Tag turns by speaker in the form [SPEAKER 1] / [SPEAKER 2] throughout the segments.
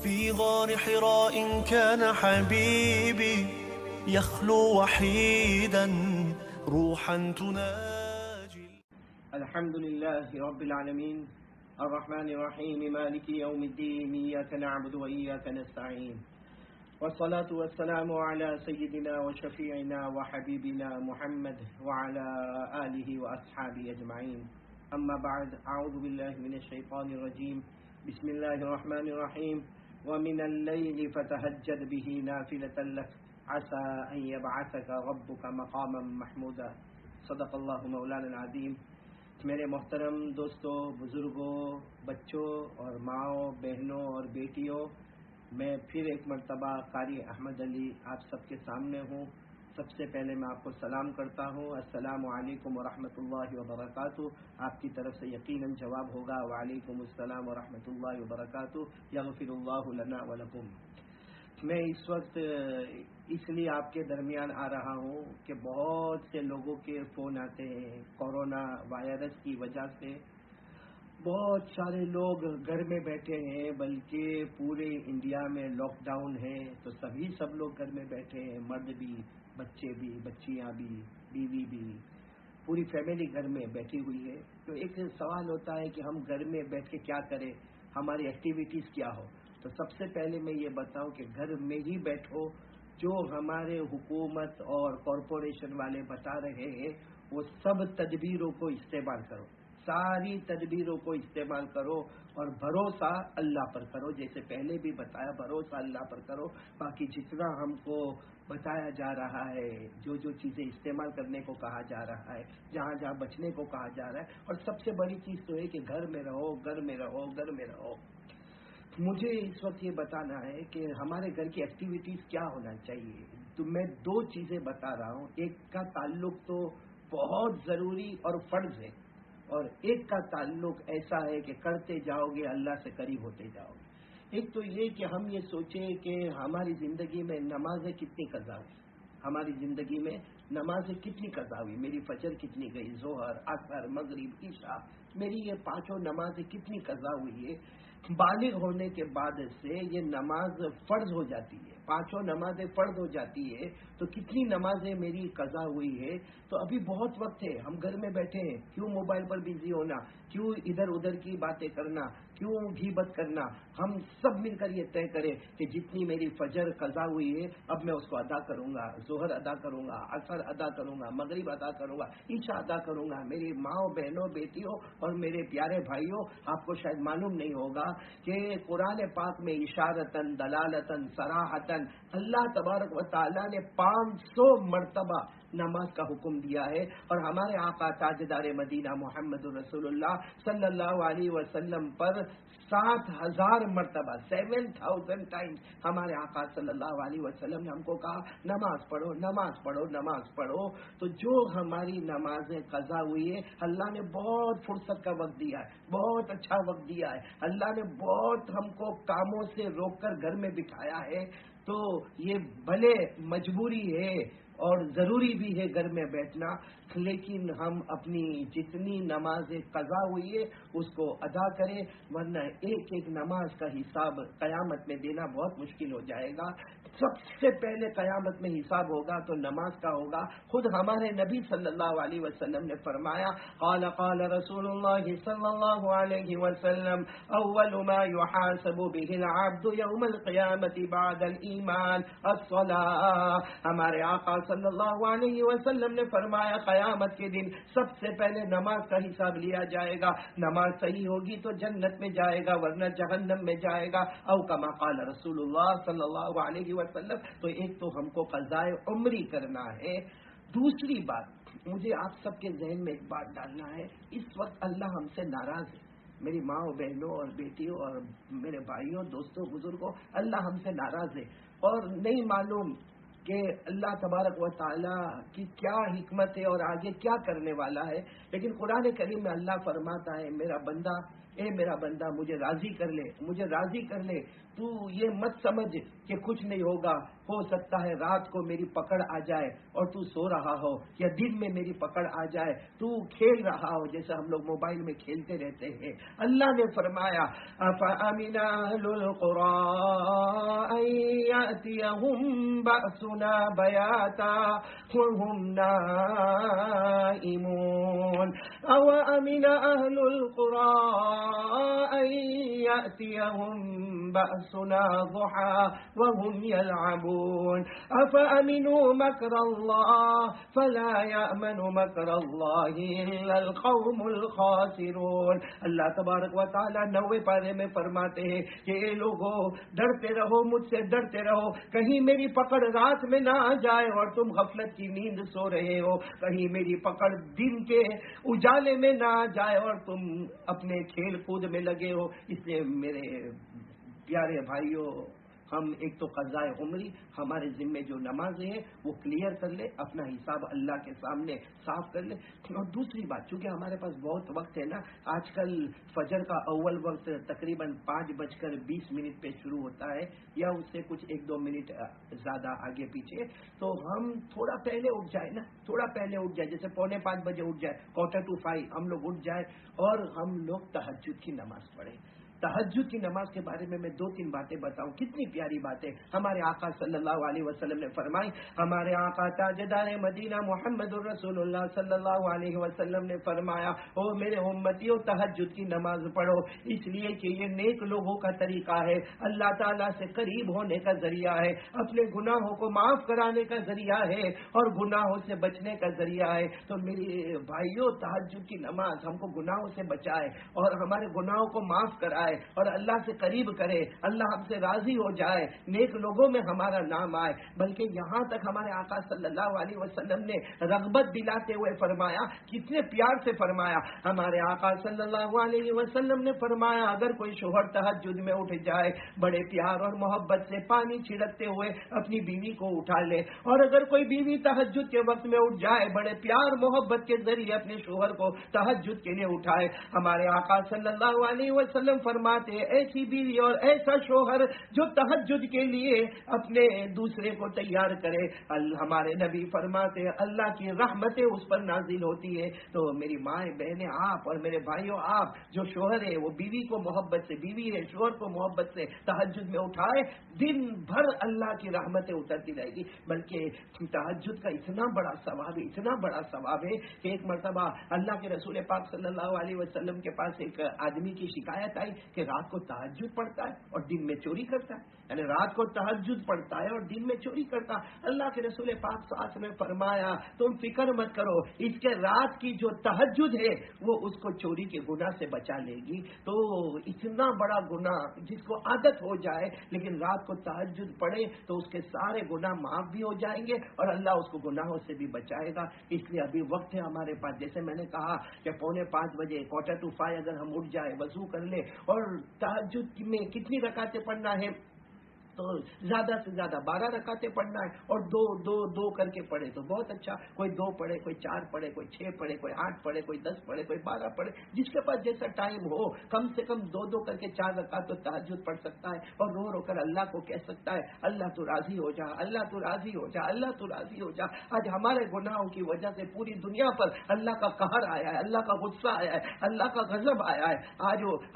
[SPEAKER 1] في غار حراء كان حبيبي يخلو وحيدا روحا تناجي.
[SPEAKER 2] الحمد لله رب العالمين الرحمن الرحيم مالك يوم الدين إياك نعبد وإياك نستعين والصلاة والسلام على سيدنا وشفيعنا وحبيبنا محمد وعلى آله وأصحابه أجمعين. أما بعد، أعوذ بالله من الشيطان الرجيم. بسم الله الرحمن الرحيم. ومن الليل فتهجد به نافلة لك عسى أن يبعثك ربك مقاما محمودا. صدق اللہ مولانا العظیم. میرے محترم دوستوں، بزرگوں، بچوں اور ماؤں، بہنوں اور بیٹیوں، میں پھر ایک مرتبہ قاری احمد علی آپ سب کے سامنے ہوں. سب سے پہلے میں آپ کو سلام کرتا ہوں. السلام علیکم ورحمۃ اللہ وبرکاتہ. آپ کی طرف سے یقیناً جواب ہوگا وعلیکم السلام ورحمۃ اللہ وبرکاتہ. یغفر اللہ لنا ولکم. میں اس وقت اس لیے آپ کے درمیان آ رہا ہوں کہ بہت سے لوگوں کے فون آتے ہیں. کورونا وائرس کی وجہ سے بہت سارے لوگ گھر میں بیٹھے ہیں، بلکہ پورے انڈیا میں لاک ڈاؤن ہے، تو سب لوگ گھر میں بیٹھے ہیں، مرد بھی، بچے بھی، بچیاں بھی، بیوی بھی، پوری فیملی گھر میں بیٹھی ہوئی ہے. تو ایک سوال ہوتا ہے کہ ہم گھر میں بیٹھ کے کیا کریں، ہماری ایکٹیویٹیز کیا ہو. تو سب سے پہلے میں یہ بتاؤں کہ گھر میں ہی بیٹھو. جو ہمارے حکومت اور کارپوریشن والے بتا رہے ہیں وہ سب تدبیروں کو استعمال کرو، ساری تدبیروں کو استعمال کرو اور بھروسہ اللہ پر کرو. جیسے پہلے بھی بتایا، بھروسہ اللہ پر کرو. باقی جتنا ہم کو بتایا جا رہا ہے، جو چیزیں استعمال کرنے کو کہا جا رہا ہے، جہاں جہاں بچنے کو کہا جا رہا ہے، اور سب سے بڑی چیز تو ہے کہ گھر میں رہو، گھر میں رہو، گھر میں رہو. مجھے اس وقت یہ بتانا ہے کہ ہمارے گھر کی ایکٹیویٹیز کیا ہونا چاہیے. تو میں دو چیزیں بتا رہا ہوں. ایک کا تعلق تو بہت ضروری اور فرض ہے، اور ایک کا تعلق ایسا ہے کہ کرتے جاؤ گے اللہ سے قریب ہوتے جاؤ گے. ایک تو یہ کہ ہم یہ سوچیں کہ ہماری زندگی میں نمازیں کتنی قضا ہوئی، ہماری زندگی میں نمازیں کتنی قضا ہوئی. میری فجر کتنی گئی، ظہر، عصر، مغرب، عشاء، میری یہ پانچوں نمازیں کتنی قضا ہوئی ہے. بالغ ہونے کے بعد سے یہ نماز فرض ہو جاتی ہے، پانچوں نمازیں فرض ہو جاتی ہے. تو کتنی نمازیں میری قضا ہوئی ہے. تو ابھی بہت وقت ہے، ہم گھر میں بیٹھے ہیں، کیوں موبائل پر بزی ہونا، کیوں ادھر ادھر کی باتیں کرنا، کیوں غیبت کرنا. ہم سب مل کر یہ طے کریں کہ جتنی میری فجر قضا ہوئی ہے اب میں اس کو ادا کروں گا، ظہر ادا کروں گا، عصر ادا کروں گا، مغرب ادا کروں گا، عشاء ادا کروں گا. میری ماؤں، بہنوں، بیٹیوں اور میرے پیارے بھائیوں، آپ کو شاید معلوم نہیں ہوگا کہ قرآن پاک میں اشارتاً، دلالتاً، صراحتاً اللہ تبارک و تعالیٰ نے 500 مرتبہ نماز کا حکم دیا ہے. اور ہمارے آقا تاجدار مدینہ محمد رسول اللہ صلی اللہ علیہ وسلم پر 7,000 مرتبہ 7,000 ٹائمز ہمارے آقا صلی اللہ علیہ وسلم نے ہم کو کہا نماز پڑھو، نماز پڑھو، نماز پڑھو. تو جو ہماری نمازیں قضا ہوئی ہے، اللہ نے بہت فرصت کا وقت دیا ہے، بہت اچھا وقت دیا ہے. اللہ نے بہت ہم کو کاموں سے روک کر گھر میں بٹھایا ہے. تو یہ بھلے مجبوری ہے اور ضروری بھی ہے گھر میں بیٹھنا، لیکن ہم اپنی جتنی نمازیں قضا ہوئی ہے اس کو ادا کریں، ورنہ ایک ایک نماز کا حساب قیامت میں دینا بہت مشکل ہو جائے گا. سب سے پہلے قیامت میں حساب ہوگا تو نماز کا ہوگا. خود ہمارے نبی صلی اللہ علیہ وسلم نے فرمایا، قال قال رسول اللہ صلی اللہ علیہ وسلم اول ما يحاسب به العبد يوم القیامت بعد الایمان الصلاۃ. ہمارے آقا صلی اللہ علیہ وسلم نے فرمایا قیامت کے دن سب سے پہلے نماز کا حساب لیا جائے گا. نماز صحیح ہوگی تو جنت میں جائے گا، ورنہ جہنم میں جائے گا. او کما قال رسول اللہ صلی اللہ علیہ وسلم. تو ایک تو ہم کو قضائے عمری کرنا ہے. دوسری بات، مجھے آپ سب کے ذہن میں ایک بات ڈالنا ہے، اس وقت اللہ ہم سے ناراض ہے. میری ماں، بہنوں اور بیٹیوں اور میرے بھائیوں، دوستوں، بزرگوں، اللہ ہم سے ناراض ہے. اور نہیں معلوم کہ اللہ تبارک و تعالیٰ کی کیا حکمت ہے اور آگے کیا کرنے والا ہے. لیکن قرآن کریم میں اللہ فرماتا ہے، میرا بندہ، اے میرا بندہ مجھے راضی کر لے، مجھے راضی کر لے. تو یہ مت سمجھ کہ کچھ نہیں ہوگا، ہو سکتا ہے رات کو میری پکڑ آ جائے اور تو سو رہا ہو، یا دن میں میری پکڑ آ جائے تو کھیل رہا ہو، جیسے ہم لوگ موبائل میں کھیلتے رہتے ہیں۔ اللہ نے فرمایا أَفَأَمِنَ أَهْلُ الْقُرَىٰ أَن يَأْتِيَهُم بَأْسُنَا بَيَاتًا وَهُمْ نَائِمُونَ أَوَأَمِنَ أَهْلُ الْقُرَىٰ أَن يَأْتِيَهُم بَأْسُنَا ضُحًى وَهُمْ يَلْعَبُونَ أَفَأَمِنُوا مَكْرَ اللَّهِ فَلَا يَأْمَنُ مَكْرَ اللَّهِ إِلَّا الْقَوْمُ الْخَاسِرُونَ۔ اللہ تبارک و تعالیٰ 90 پارے میں فرماتے ہیں کہ اے لوگو ڈرتے رہو، مجھ سے ڈرتے رہو، کہیں میری پکڑ رات میں نہ آ جائے اور تم غفلت کی نیند سو رہے ہو، کہیں میری پکڑ دن کے اجالے میں نہ آ جائے اور تم اپنے کھیل کود میں لگے ہو۔ اس لیے میرے پیارے بھائیوں، ہم ایک تو قضاء عمری، ہمارے ذمے جو نمازیں ہیں وہ کلیئر کر لے، اپنا حساب اللہ کے سامنے صاف کر لے۔ اور دوسری بات، چونکہ ہمارے پاس بہت وقت ہے نا، آج کل فجر کا اول وقت تقریباً 5:20 پہ شروع ہوتا ہے، یا اس سے کچھ 1-2 منٹ زیادہ آگے پیچھے، تو ہم تھوڑا پہلے اٹھ جائے نا، تھوڑا پہلے اٹھ جائے، جیسے 4:45 بجے اٹھ جائے، 4:45 ہم لوگ اٹھ جائے اور ہم لوگ تہجد کی نماز پڑھیں۔ تہجد کی نماز کے بارے میں 2-3 باتیں بتاؤں، کتنی پیاری باتیں ہمارے آقا صلی اللہ علیہ وسلم نے فرمائی۔ ہمارے آقا تاجدار مدینہ محمد الرسول اللہ صلی اللہ علیہ وسلم نے فرمایا، او میرے امتیوں تہجد کی نماز پڑھو، اس لیے کہ یہ نیک لوگوں کا طریقہ ہے، اللہ تعالیٰ سے قریب ہونے کا ذریعہ ہے، اپنے گناہوں کو معاف کرانے کا ذریعہ ہے اور گناہوں سے بچنے کا ذریعہ ہے۔ تو میرے بھائیوں، تہجد کی نماز ہم کو گناہوں سے بچائے اور ہمارے گناہوں کو معاف کرائے اور اللہ سے قریب کرے، اللہ ہم سے راضی ہو جائے، نیک لوگوں میں ہمارا نام آئے۔ بلکہ یہاں تک ہمارے آقا صلی اللہ علیہ وسلم نے رغبت دلاتے ہوئے فرمایا، کتنے پیار سے فرمایا، ہمارے آقا صلی اللہ علیہ وسلم نے فرمایا، اگر کوئی شوہر تہجد میں اٹھ جائے، بڑے پیار اور محبت سے پانی چھڑکتے ہوئے اپنی بیوی کو اٹھا لے، اور اگر کوئی بیوی تہجد کے وقت میں اٹھ جائے، بڑے پیار محبت کے ذریعے اپنے شوہر کو تہجد کے لیے اٹھائے، ہمارے آقا صلی اللہ علیہ وسلم فرماتے ہیں، ایسی بیوی اور ایسا شوہر جو تہجد کے لیے اپنے دوسرے کو تیار کرے، ہمارے نبی فرماتے ہیں اللہ کی رحمتیں اس پر نازل ہوتی ہے۔ تو میری مائیں بہنیں، آپ اور میرے بھائیوں، آپ جو شوہر ہے وہ بیوی کو محبت سے، بیوی ہے شوہر کو محبت سے تہجد میں اٹھائے، دن بھر اللہ کی رحمتیں اترتی رہے گی۔ بلکہ تہجد کا اتنا بڑا ثواب ہے، اتنا بڑا ثواب ہے کہ ایک مرتبہ اللہ کے رسول پاک صلی اللہ علیہ وسلم کے پاس ایک آدمی کی شکایت آئی کہ رات کو تہجد پڑھتا ہے اور دن میں چوری کرتا ہے، یعنی رات کو تہجد پڑھتا ہے اور دن میں چوری کرتا ہے۔ اللہ کے رسول پاک صلی اللہ علیہ وسلم نے فرمایا، تم فکر مت کرو، اس کے رات کی جو تہجد ہے وہ اس کو چوری کے گناہ سے بچا لے گی۔ تو اتنا بڑا گناہ جس کو عادت ہو جائے لیکن رات کو تہجد پڑھے تو اس کے سارے گناہ معاف بھی ہو جائیں گے اور اللہ اس کو گناہوں سے بھی بچائے گا۔ اس لیے ابھی وقت ہے ہمارے پاس، جیسے میں نے کہا کہ 4:45 بجے 4:45 اگر ہم اٹھ جائے، وضو کر لے، اور تہجد میں کتنی رکعتیں پڑھنا ہے؟ تو زیادہ سے زیادہ 12 رکعتیں پڑھنا ہے، اور دو کر کے پڑھے تو بہت اچھا، کوئی 2 پڑھے، کوئی 4 پڑھے، کوئی 6 پڑھے، کوئی 8 پڑھے، کوئی 10 پڑھے، کوئی 12 پڑھے، جس کے پاس جیسا ٹائم ہو، کم سے کم 2 کر کے 4 رکعت تو تہجد پڑھ سکتا ہے، اور رو رو کر اللہ کو کہہ سکتا ہے، اللہ تو راضی ہو جا، اللہ تو راضی ہو جا، اللہ تو راضی ہو جا۔ آج ہمارے گناہوں کی وجہ سے پوری دنیا پر اللہ کا قہر آیا ہے، اللہ کا غصہ آیا ہے، اللہ کا غضب آیا ہے۔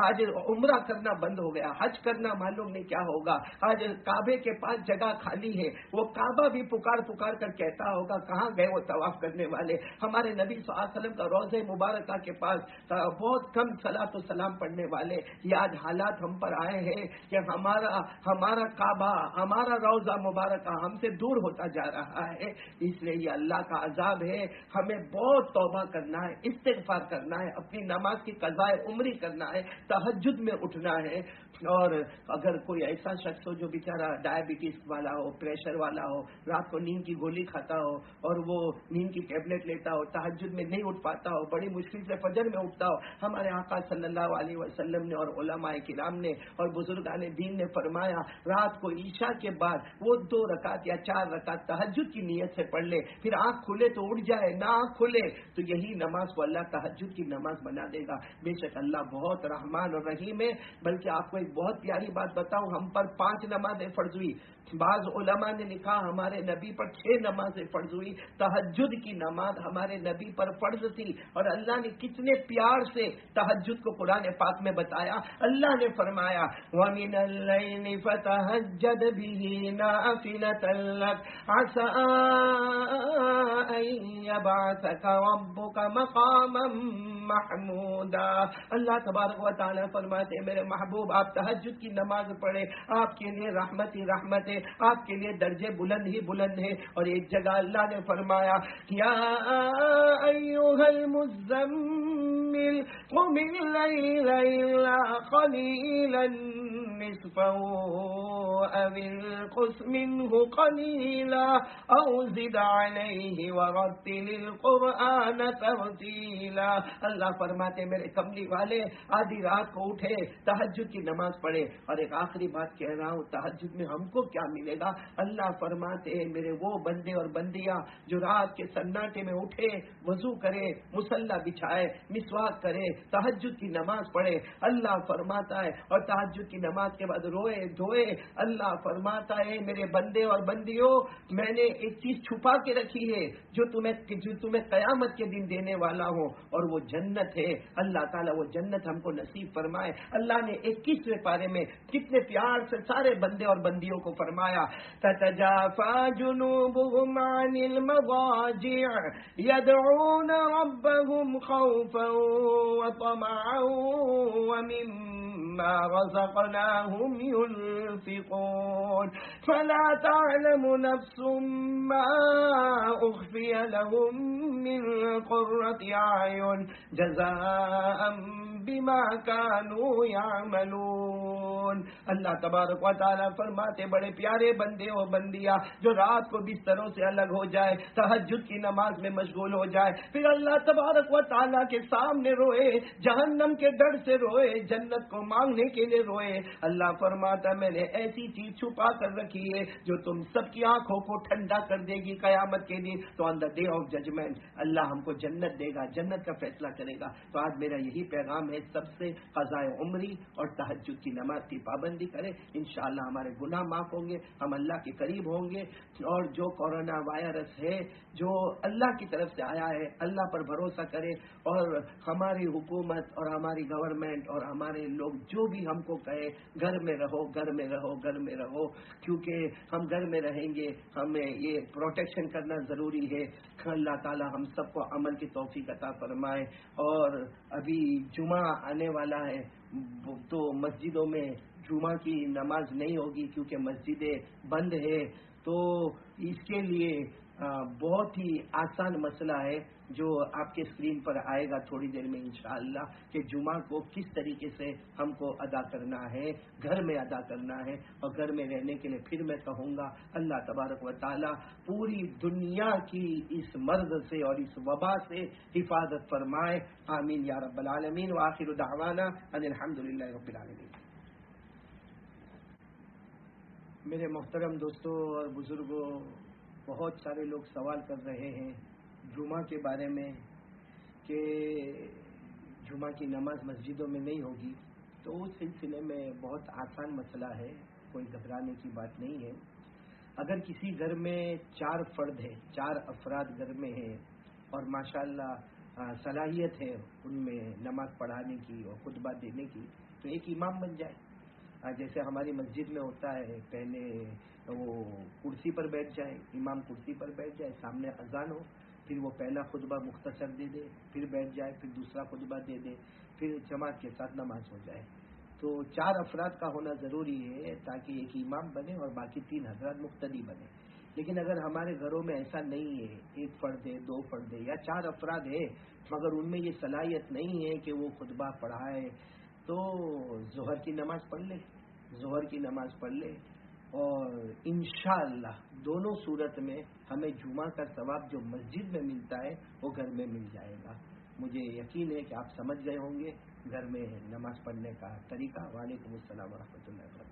[SPEAKER 2] آج عمرہ کرنا بند ہو گیا، حج کرنا معلوم نہیں کیا ہوگا۔ آج کعبے کے پاس جگہ خالی ہے، وہ کعبہ بھی پکار کر کہتا ہوگا کہاں گئے وہ طواف کرنے والے۔ ہمارے نبی صلی اللہ علیہ وسلم کا روضہ مبارکہ کے پاس بہت کم صلاۃ و سلام پڑھنے والے۔ یہ آج حالات ہم پر آئے ہیں کہ ہمارا کعبہ، ہمارا روضہ مبارکہ ہم سے دور ہوتا جا رہا ہے۔ اس لیے یہ اللہ کا عذاب ہے، ہمیں بہت توبہ کرنا ہے، استغفار کرنا ہے، اپنی نماز کی قضاء عمری کرنا ہے، تہجد میں اٹھنا ہے۔ اور اگر کوئی ایسا شخص ہو جو بیچارہ ڈائبٹیز والا ہو، پریشر والا ہو، رات کو نیند کی گولی کھاتا ہو اور وہ نیند کی ٹیبلٹ لیتا ہو، تہجد میں نہیں اٹھ پاتا ہو، بڑی مشکل سے فجر میں اٹھتا ہو، ہمارے آقا صلی اللہ علیہ وسلم نے اور علماء کرام نے اور بزرگان دین نے فرمایا، رات کو عشاء کے بعد وہ 2 رکعت یا 4 رکعت تہجد کی نیت سے پڑھ لے، پھر آنکھ کھلے تو اٹھ جائے، نہ آنکھ کھلے تو یہی نماز کو اللہ تہجد کی نماز بنا دے گا۔ بے شک اللہ بہت رحمان اور رحیم ہے۔ بلکہ آپ کو ایک بہت پیاری بات بتاؤں، ہم پر 5 نماز نمازیں فرض ہوئی. بعض علماء نے لکھا ہمارے نبی پر 6 نمازیں فرض ہوئی. تہجد کی نماز ہمارے نبی پر فرض تھی، اور اللہ نے کتنے پیار سے تہجد کو قرآن پاک میں بتایا. اللہ نے فرمایا وَمِنَ اللَّيْلِ فَتَهَجَّدْ بِهِ نَافِلَةً لَكَ عَسَىٰ أَن يَبْعَثَكَ رَبُّكَ مَقَامًا مَحْمُودًا. اللہ تبارک و تعالیٰ فرماتے ہیں میرے محبوب آپ تہجد کی نماز پڑھے، آپ کے لیے رحمت ہی رحمت ہے، آپ کے لیے درجے بلند ہی بلند ہے. اور ایک جگہ اللہ نے فرمایا یا ایھا المزمل قم اللیل الا قلیلا نصفه او انقص منه قلیلا او زد علیہ ورتل القرآن ترتیلا. اللہ فرماتے میرے کملی والے آدھی رات کو اٹھے، تہجد کی نماز پڑھے. اور ایک آخری بات کہہ رہا ہوں، تہجد میں ہم کو کیا ملے گا؟ اللہ فرماتے ہیں میرے وہ بندے اور بندیاں جو رات کے سناٹے میں اٹھے، وضو کرے، مصلی بچھائے، مسواک کرے، تہجد کی نماز پڑھے. اللہ فرماتا ہے اور تہجد کی نماز کے بعد روئے دھوئے. اللہ فرماتا ہے میرے بندے اور بندیوں میں نے ایک چیز چھپا کے رکھی ہے جو تمہیں قیامت کے دن دینے والا ہوں، اور وہ جنت ہے. اللہ تعالیٰ وہ جنت ہم کو نصیب فرمائے. اللہ نے 21ویں پارے میں کتنے پیار سے سارے بندے اور بندیوں کو فرمایا تتجافى جنوبهم عن المضاجع يدعون ربهم خوفا وطمعا ومما رزقناهم ينفقون فلا تعلم نفس ما أخفي لهم من قرة أعين جزاء بما كانوا يعملون. اللہ تبارک و تعالیٰ فرماتے بڑے پیارے بندے و بندیاں جو رات کو بستروں سے الگ ہو جائے، تہجد کی نماز میں مشغول ہو جائے، پھر اللہ تبارک و تعالیٰ کے سامنے روئے، جہنم کے ڈر سے روئے، جنت کو مانگنے کے لیے روئے. اللہ فرماتا میں نے ایسی چیز چھپا کر رکھی ہے جو تم سب کی آنکھوں کو ٹھنڈا کر دے گی قیامت کے دن. تو آن دا ڈے آف ججمنٹ اللہ ہم کو جنت دے گا، جنت کا فیصلہ کرے گا. تو آج میرا یہی پیغام ہے سب سے، قضاء عمری اور تہجد کی نماز کی پابندی کریں. انشاءاللہ ہمارے گناہ معاف ہوں گے، ہم اللہ کے قریب ہوں گے. اور جو کورونا وائرس ہے جو اللہ کی طرف سے آیا ہے، اللہ پر بھروسہ کرے. اور ہماری حکومت اور ہماری گورنمنٹ اور ہمارے لوگ جو بھی ہم کو کہے گھر میں رہو گھر میں رہو گھر میں رہو، کیونکہ ہم گھر میں رہیں گے، ہمیں یہ پروٹیکشن کرنا ضروری ہے. اللہ تعالی ہم سب کو عمل کی توفیق عطا فرمائے. اور ابھی جمعہ آنے والا ہے تو مسجدوں میں جمعہ کی نماز نہیں ہوگی کیونکہ مسجدیں بند ہے. تو اس کے لیے بہت ہی آسان مسئلہ ہے جو آپ کے اسکرین پر آئے گا تھوڑی دیر میں انشاءاللہ کہ جمعہ کو کس طریقے سے ہم کو ادا کرنا ہے، گھر میں ادا کرنا ہے. اور گھر میں رہنے کے لیے پھر میں کہوں گا اللہ تبارک و تعالی پوری دنیا کی اس مرض سے اور اس وبا سے حفاظت فرمائے. آمین یا رب العالمین. وآخر دعوانا ان الحمدللہ رب العالمین. میرے محترم دوستوں اور بزرگوں، بہت سارے لوگ سوال کر رہے ہیں جمعہ کے بارے میں کہ جمعہ کی نماز مسجدوں میں نہیں ہوگی. تو اس سلسلے میں بہت آسان مسئلہ ہے، کوئی گھبرانے کی بات نہیں ہے. اگر کسی گھر میں 4 فرد ہے، 4 افراد گھر میں ہیں اور ماشاءاللہ صلاحیت ہے ان میں نماز پڑھانے کی اور خطبہ دینے کی، تو ایک امام بن جائے. جیسے ہماری مسجد میں ہوتا ہے، پہلے وہ کرسی پر بیٹھ جائے، امام کرسی پر بیٹھ جائے، سامنے اذان ہو، پھر وہ پہلا خطبہ مختصر دے دے، پھر بیٹھ جائے، پھر دوسرا خطبہ دے دے، پھر جماعت کے ساتھ نماز ہو جائے. تو 4 افراد کا ہونا ضروری ہے تاکہ ایک امام بنے اور باقی 3 حضرات مقتدی بنے. لیکن اگر ہمارے گھروں میں ایسا نہیں ہے، 1 فرد ہے، 2 فرد ہے یا 4 افراد ہے مگر ان میں یہ صلاحیت نہیں ہے کہ وہ خطبہ پڑھائے، تو ظہر کی نماز پڑھ لے، ظہر کی نماز پڑھ لے. اور انشاءاللہ دونوں صورت میں ہمیں جمعہ کا ثواب جو مسجد میں ملتا ہے وہ گھر میں مل جائے گا. مجھے یقین ہے کہ آپ سمجھ گئے ہوں گے گھر میں نماز پڑھنے کا طریقہ. وعلیکم السلام ورحمۃ اللہ وبرکاتہ.